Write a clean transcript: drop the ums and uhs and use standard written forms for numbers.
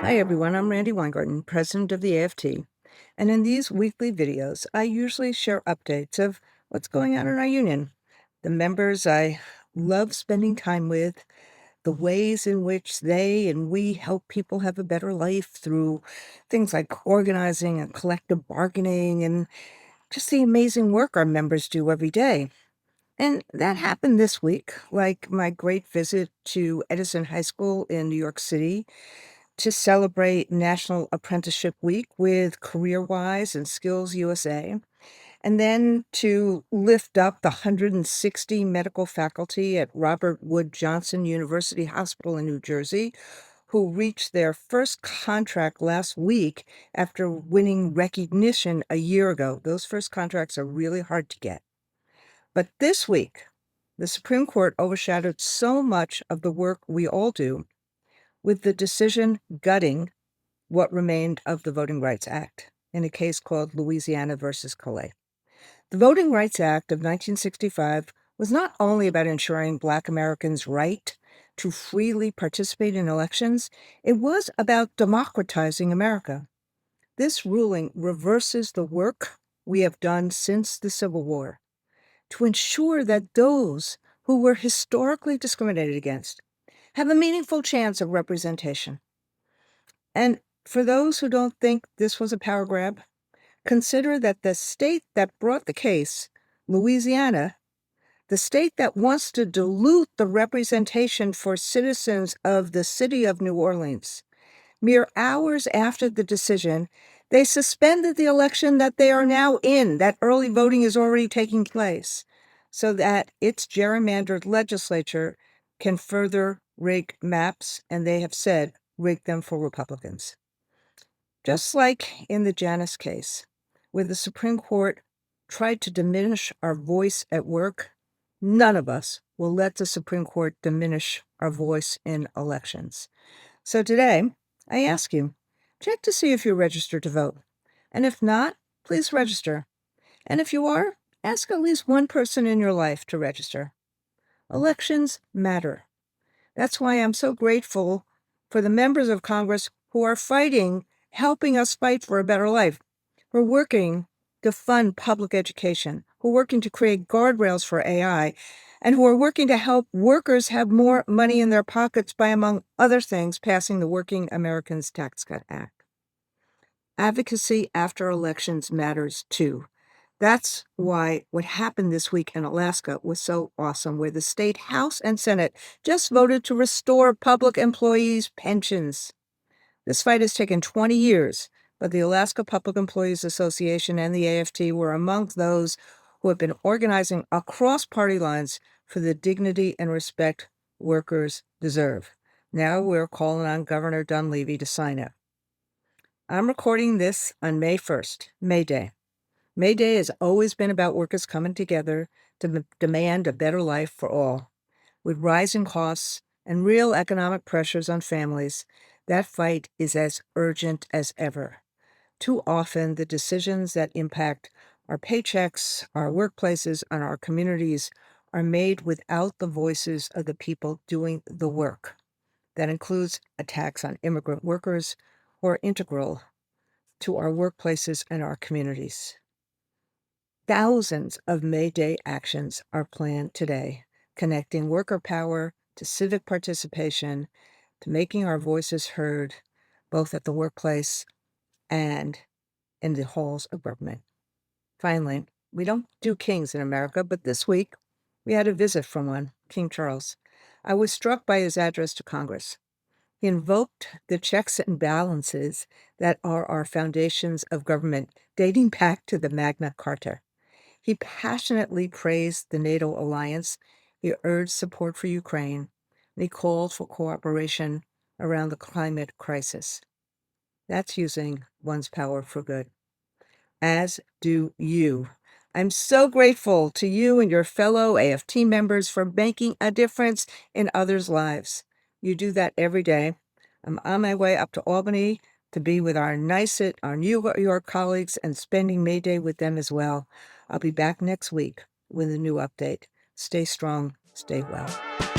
Hi everyone, I'm Randi Weingarten, President of the AFT, and in these weekly videos, I usually share updates of what's going on in our union, the members I love spending time with, the ways in which they and we help people have a better life through things like organizing and collective bargaining and just the amazing work our members do every day. And that happened this week, like my great visit to Edison High School in New York City to celebrate National Apprenticeship Week with CareerWise and Skills USA, and then to lift up the 160 medical faculty at Robert Wood Johnson University Hospital in New Jersey, who reached their first contract last week after winning recognition a year ago. Those first contracts are really hard to get. But this week, the Supreme Court overshadowed so much of the work we all do with the decision gutting what remained of the Voting Rights Act in a case called Louisiana versus Collet. The Voting Rights Act of 1965 was not only about ensuring Black Americans' right to freely participate in elections, it was about democratizing America. This ruling reverses the work we have done since the Civil War to ensure that those who were historically discriminated against have a meaningful chance of representation. And for those who don't think this was a power grab, consider that the state that brought the case, Louisiana, the state that wants to dilute the representation for citizens of the city of New Orleans, mere hours after the decision, they suspended the election that they are now in, that early voting is already taking place, so that its gerrymandered legislature can further rig maps, and they have said, rig them for Republicans. Just like in the Janus case, where the Supreme Court tried to diminish our voice at work, none of us will let the Supreme Court diminish our voice in elections. So today, I ask you, check to see if you're registered to vote. And if not, please register. And if you are, ask at least one person in your life to register. Elections matter. That's why I'm so grateful for the members of Congress who are fighting, helping us fight for a better life. We're working to fund public education, who are working to create guardrails for AI, and who are working to help workers have more money in their pockets by, among other things, passing the Working Americans Tax Cut Act. Advocacy after elections matters too. That's why what happened this week in Alaska was so awesome, where the state House and Senate just voted to restore public employees' pensions. This fight has taken 20 years, but the Alaska Public Employees Association and the AFT were among those who have been organizing across party lines for the dignity and respect workers deserve. Now we're calling on Governor Dunleavy to sign it. I'm recording this on May 1st, May Day. May Day has always been about workers coming together to demand a better life for all. With rising costs and real economic pressures on families, that fight is as urgent as ever. Too often, the decisions that impact our paychecks, our workplaces, and our communities are made without the voices of the people doing the work. That includes attacks on immigrant workers who are integral to our workplaces and our communities. Thousands of May Day actions are planned today, connecting worker power to civic participation, to making our voices heard, both at the workplace and in the halls of government. Finally, we don't do kings in America, but this week we had a visit from one, King Charles. I was struck by his address to Congress. He invoked the checks and balances that are our foundations of government, dating back to the Magna Carta. He passionately praised the NATO alliance, he urged support for Ukraine, and he called for cooperation around the climate crisis. That's using one's power for good. As do you. I'm so grateful to you and your fellow AFT members for making a difference in others' lives. You do that every day. I'm on my way up to Albany to be with our New York colleagues and spending May Day with them as well. I'll be back next week with a new update. Stay strong, stay well.